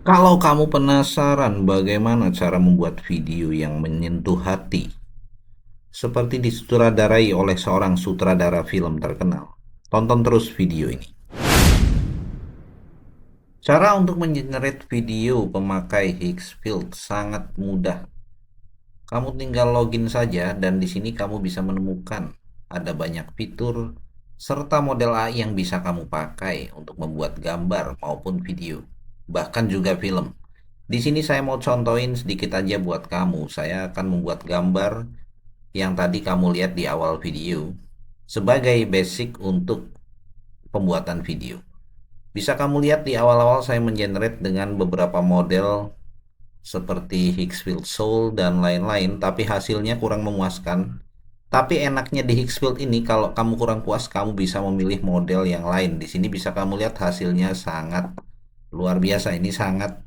Kalau kamu penasaran bagaimana cara membuat video yang menyentuh hati, seperti disutradarai oleh seorang sutradara film terkenal, tonton terus video ini. Cara untuk mengenerate video pemakai Higgsfield sangat mudah. Kamu tinggal login saja dan di sini kamu bisa menemukan ada banyak fitur serta model AI yang bisa kamu pakai untuk membuat gambar maupun video, bahkan juga film. Di sini saya mau contohin sedikit aja buat kamu. Saya akan membuat gambar yang tadi kamu lihat di awal video sebagai basic untuk pembuatan video. Bisa kamu lihat di awal-awal saya mengenerate dengan beberapa model seperti Higgsfield Soul dan lain-lain, tapi hasilnya kurang memuaskan. Tapi enaknya di Higgsfield ini, kalau kamu kurang puas, kamu bisa memilih model yang lain. Di sini bisa kamu lihat hasilnya sangat luar biasa. Ini sangat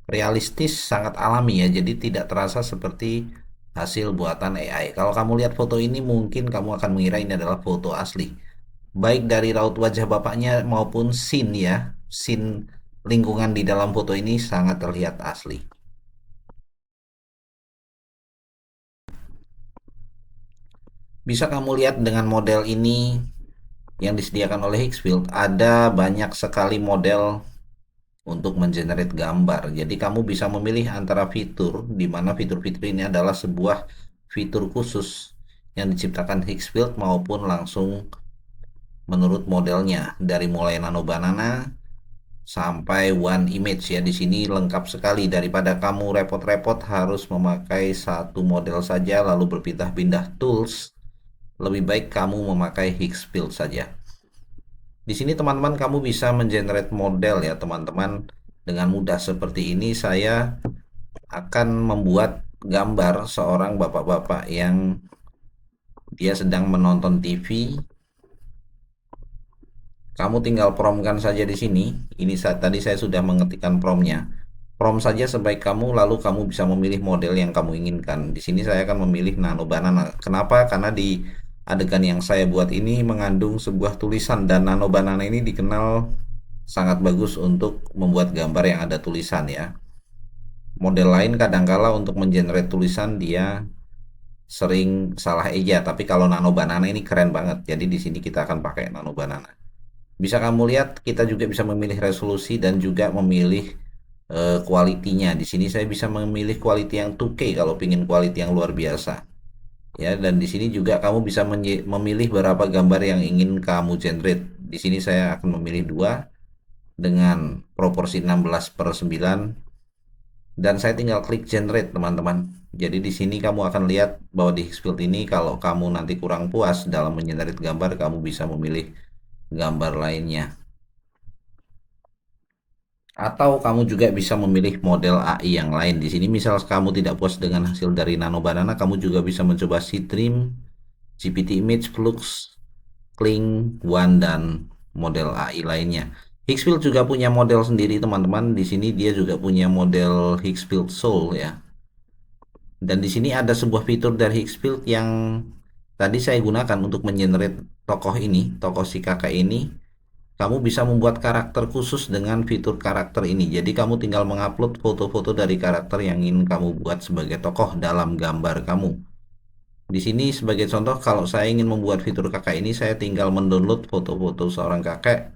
realistis, sangat alami ya. Jadi tidak terasa seperti hasil buatan AI. Kalau kamu lihat foto ini, mungkin kamu akan mengira ini adalah foto asli. Baik dari raut wajah bapaknya maupun scene ya. Scene lingkungan di dalam foto ini sangat terlihat asli. Bisa kamu lihat dengan model ini yang disediakan oleh Higgsfield, ada banyak sekali model untuk mengenerate gambar. Jadi kamu bisa memilih antara fitur, di mana fitur-fitur ini adalah sebuah fitur khusus yang diciptakan Higgsfield maupun langsung menurut modelnya, dari mulai nano banana sampai one image ya. Di sini lengkap sekali, daripada kamu repot-repot harus memakai satu model saja lalu berpindah-pindah tools, lebih baik kamu memakai Higgsfield saja. Di sini teman-teman kamu bisa mengenerate model ya teman-teman dengan mudah. Seperti ini saya akan membuat gambar seorang bapak-bapak yang dia sedang menonton TV. Kamu tinggal promkan saja di sini. Ini tadi saya sudah mengetikkan promnya. Prom saja sebaik kamu, lalu kamu bisa memilih model yang kamu inginkan. Di sini saya akan memilih nano banana. Kenapa? Karena di adegan yang saya buat ini mengandung sebuah tulisan, dan nano banana ini dikenal sangat bagus untuk membuat gambar yang ada tulisan ya. Model lain kadangkala untuk mengenerate tulisan dia sering salah eja, tapi kalau nano banana ini keren banget. Jadi di sini kita akan pakai nano banana. Bisa kamu lihat kita juga bisa memilih resolusi dan juga memilih kualitinya. Di sini saya bisa memilih quality yang 2K kalau ingin quality yang luar biasa. Ya, dan di sini juga kamu bisa memilih berapa gambar yang ingin kamu generate. Di sini saya akan memilih dua dengan proporsi 16/9 dan saya tinggal klik generate teman-teman. Jadi di sini kamu akan lihat bahwa di Higgsfield ini kalau kamu nanti kurang puas dalam mengenerate gambar, kamu bisa memilih gambar lainnya. Atau kamu juga bisa memilih model AI yang lain. Di sini misal kamu tidak puas dengan hasil dari Nano Banana, kamu juga bisa mencoba Citrim, GPT Image, Flux, Kling, One, dan model AI lainnya. Higgsfield juga punya model sendiri teman-teman. Di sini dia juga punya model Higgsfield Soul ya. Dan di sini ada sebuah fitur dari Higgsfield yang tadi saya gunakan untuk mengenerate tokoh ini, tokoh si kakak ini. Kamu bisa membuat karakter khusus dengan fitur karakter ini. Jadi kamu tinggal mengupload foto-foto dari karakter yang ingin kamu buat sebagai tokoh dalam gambar kamu. Di sini sebagai contoh, kalau saya ingin membuat fitur kakak ini, saya tinggal mendownload foto-foto seorang kakek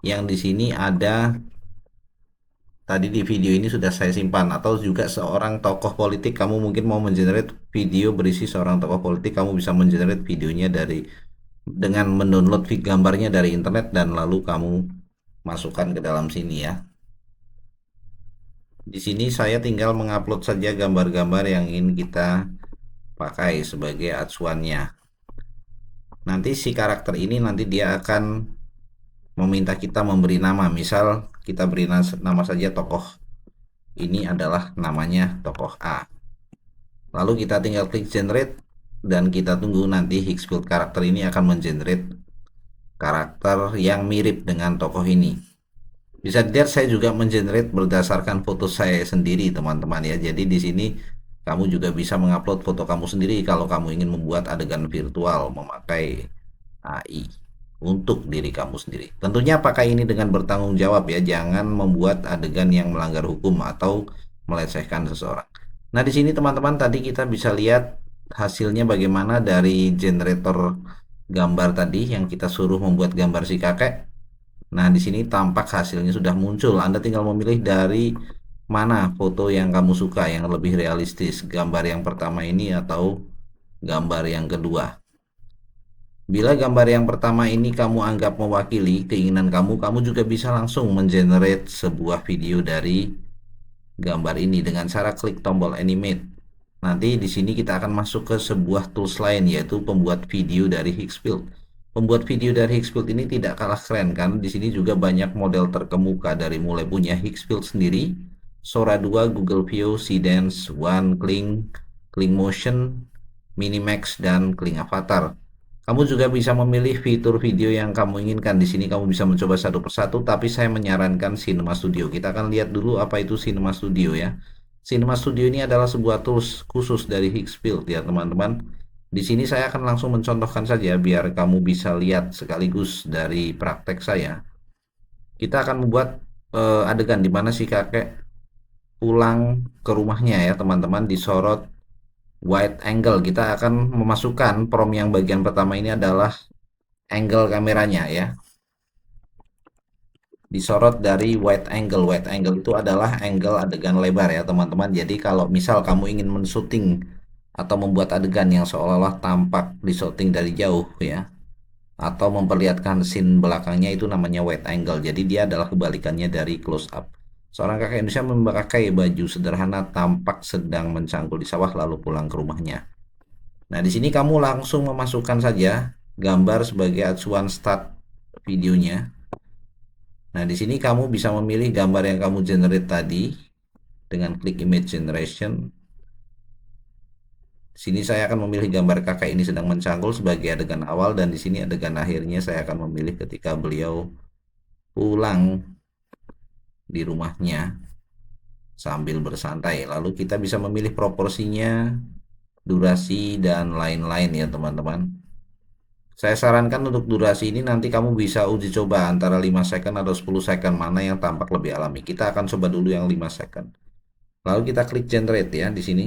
yang di sini ada tadi di video ini sudah saya simpan. Atau juga seorang tokoh politik, kamu mungkin mau mengenerate video berisi seorang tokoh politik, kamu bisa mengenerate videonya dengan mendownload gambarnya dari internet dan lalu kamu masukkan ke dalam sini ya. Di sini saya tinggal mengupload saja gambar-gambar yang ingin kita pakai sebagai acuannya. Nanti si karakter ini nanti dia akan meminta kita memberi nama. Misal kita beri nama saja tokoh ini adalah namanya tokoh A. Lalu kita tinggal klik generate dan kita tunggu nanti Higgsfield karakter ini akan mengenerate karakter yang mirip dengan tokoh ini. Bisa dilihat saya juga mengenerate berdasarkan foto saya sendiri teman-teman ya. Jadi di sini kamu juga bisa mengupload foto kamu sendiri kalau kamu ingin membuat adegan virtual memakai AI. untuk diri kamu sendiri. Tentunya pakai ini dengan bertanggung jawab ya, jangan membuat adegan yang melanggar hukum atau melecehkan seseorang. Nah, di sini teman-teman tadi kita bisa lihat hasilnya bagaimana dari generator gambar tadi yang kita suruh membuat gambar si kakek. Nah, di sini tampak hasilnya sudah muncul. Anda tinggal memilih dari mana foto yang kamu suka, yang lebih realistis, gambar yang pertama ini atau gambar yang kedua. Bila gambar yang pertama ini kamu anggap mewakili keinginan kamu, kamu juga bisa langsung mengenerate sebuah video dari gambar ini dengan cara klik tombol animate. Nanti di sini kita akan masuk ke sebuah tools lain, yaitu pembuat video dari Higgsfield. Pembuat video dari Higgsfield ini tidak kalah keren kan? Di sini juga banyak model terkemuka dari mulai punya Higgsfield sendiri, Sora 2, Google View, Seedance, One, Kling, Kling Motion, Minimax, dan Kling Avatar. Kamu juga bisa memilih fitur video yang kamu inginkan. Di sini kamu bisa mencoba satu persatu, tapi saya menyarankan Cinema Studio. Kita akan lihat dulu apa itu Cinema Studio ya. Cinema Studio ini adalah sebuah tools khusus dari Higgsfield ya teman-teman. Di sini saya akan langsung mencontohkan saja biar kamu bisa lihat sekaligus dari praktek saya. Kita akan membuat adegan di mana si kakek pulang ke rumahnya ya teman-teman, disorot wide angle. Kita akan memasukkan prompt yang bagian pertama ini adalah angle kameranya ya, disorot dari wide angle. Wide angle itu adalah angle adegan lebar ya teman-teman. Jadi kalau misal kamu ingin men-shooting atau membuat adegan yang seolah-olah tampak di shooting dari jauh ya, atau memperlihatkan scene belakangnya, itu namanya wide angle. Jadi dia adalah kebalikannya dari close up. Seorang kakek Indonesia memakai baju sederhana tampak sedang mencangkul di sawah lalu pulang ke rumahnya. Nah, di sini kamu langsung memasukkan saja gambar sebagai acuan start videonya. Nah, di sini kamu bisa memilih gambar yang kamu generate tadi dengan klik image generation. Di sini saya akan memilih gambar kakak ini sedang mencangkul sebagai adegan awal, dan di sini adegan akhirnya saya akan memilih ketika beliau pulang di rumahnya sambil bersantai. Lalu kita bisa memilih proporsinya, durasi, dan lain-lain ya teman-teman. Saya sarankan untuk durasi ini nanti kamu bisa uji coba antara 5 second atau 10 second, mana yang tampak lebih alami. Kita akan coba dulu yang 5 second. Lalu kita klik generate ya di sini.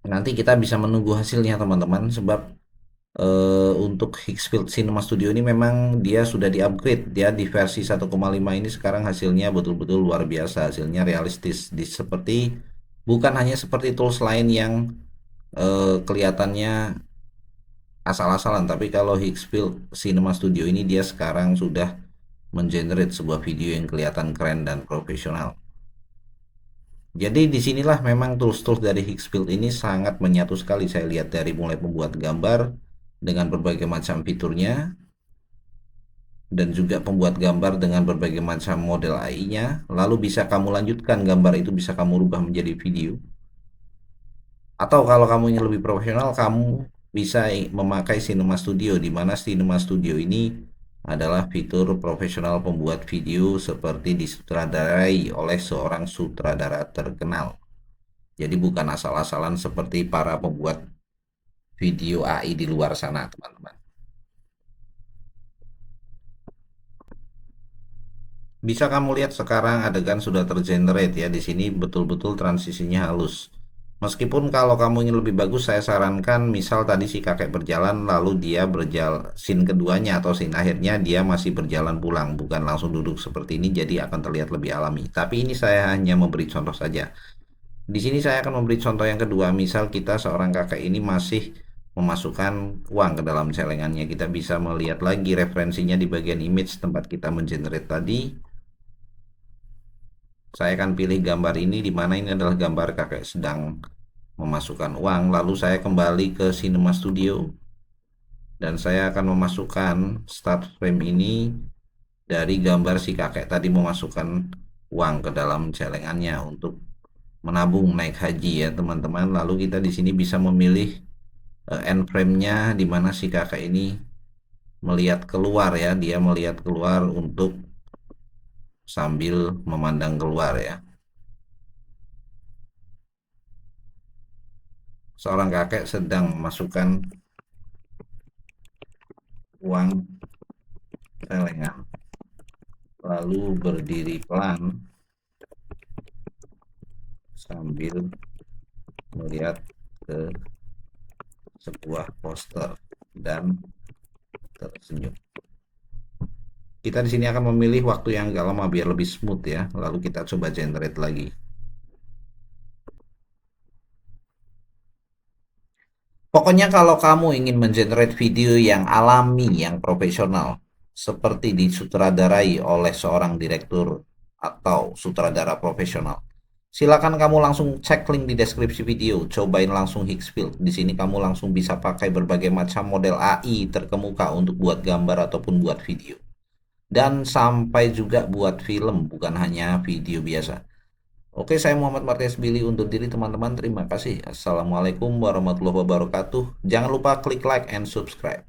Nanti kita bisa menunggu hasilnya teman-teman, sebab untuk Higgsfield Cinema Studio ini memang dia sudah di-upgrade. Dia di versi 1,5 ini sekarang hasilnya betul-betul luar biasa, hasilnya realistis. Seperti bukan hanya seperti tools lain yang kelihatannya asal-asalan, tapi kalau Higgsfield Cinema Studio ini dia sekarang sudah mengenerate sebuah video yang kelihatan keren dan profesional. Jadi disinilah memang tools-tools dari Higgsfield ini sangat menyatu sekali. Saya lihat dari mulai pembuat gambar dengan berbagai macam fiturnya, dan juga pembuat gambar dengan berbagai macam model AI-nya. Lalu bisa kamu lanjutkan gambar itu, bisa kamu rubah menjadi video. Atau kalau kamu ingin lebih profesional, kamu bisa memakai Cinema Studio, di mana Cinema Studio ini adalah fitur profesional pembuat video seperti disutradarai oleh seorang sutradara terkenal. Jadi bukan asal-asalan seperti para pembuat video AI di luar sana, teman-teman. Bisa kamu lihat sekarang adegan sudah tergenerate ya. Di sini betul-betul transisinya halus. Meskipun kalau kamu ingin lebih bagus, saya sarankan misal tadi si kakek berjalan lalu dia berjalan, scene keduanya atau scene akhirnya dia masih berjalan pulang, bukan langsung duduk seperti ini, jadi akan terlihat lebih alami. Tapi ini saya hanya memberi contoh saja. Di sini saya akan memberi contoh yang kedua. Misal kita seorang kakek ini masih memasukkan uang ke dalam celengannya. Kita bisa melihat lagi referensinya di bagian image tempat kita mengenerate tadi. Saya akan pilih gambar ini, di mana ini adalah gambar kakek sedang memasukkan uang. Lalu saya kembali ke Cinema Studio dan saya akan memasukkan start frame ini dari gambar si kakek tadi memasukkan uang ke dalam celengannya untuk menabung naik haji ya teman-teman. Lalu kita di sini bisa memilih end frame-nya, di mana si kakek ini melihat keluar ya, dia melihat keluar untuk sambil memandang keluar ya. Seorang kakek sedang memasukkan uang celengan, lalu berdiri pelan sambil melihat ke sebuah poster dan tersenyum. Kita di sini akan memilih waktu yang agak lama biar lebih smooth ya. Lalu kita coba generate lagi. Pokoknya kalau kamu ingin mengenerate video yang alami, yang profesional, seperti disutradarai oleh seorang direktur atau sutradara profesional, silakan kamu langsung cek link di deskripsi video, cobain langsung Higgsfield. Di sini kamu langsung bisa pakai berbagai macam model AI terkemuka untuk buat gambar ataupun buat video. Dan sampai juga buat film, bukan hanya video biasa. Oke, saya Muhammad Martinez Billy undur diri teman-teman. Terima kasih. Assalamualaikum warahmatullahi wabarakatuh. Jangan lupa klik like and subscribe.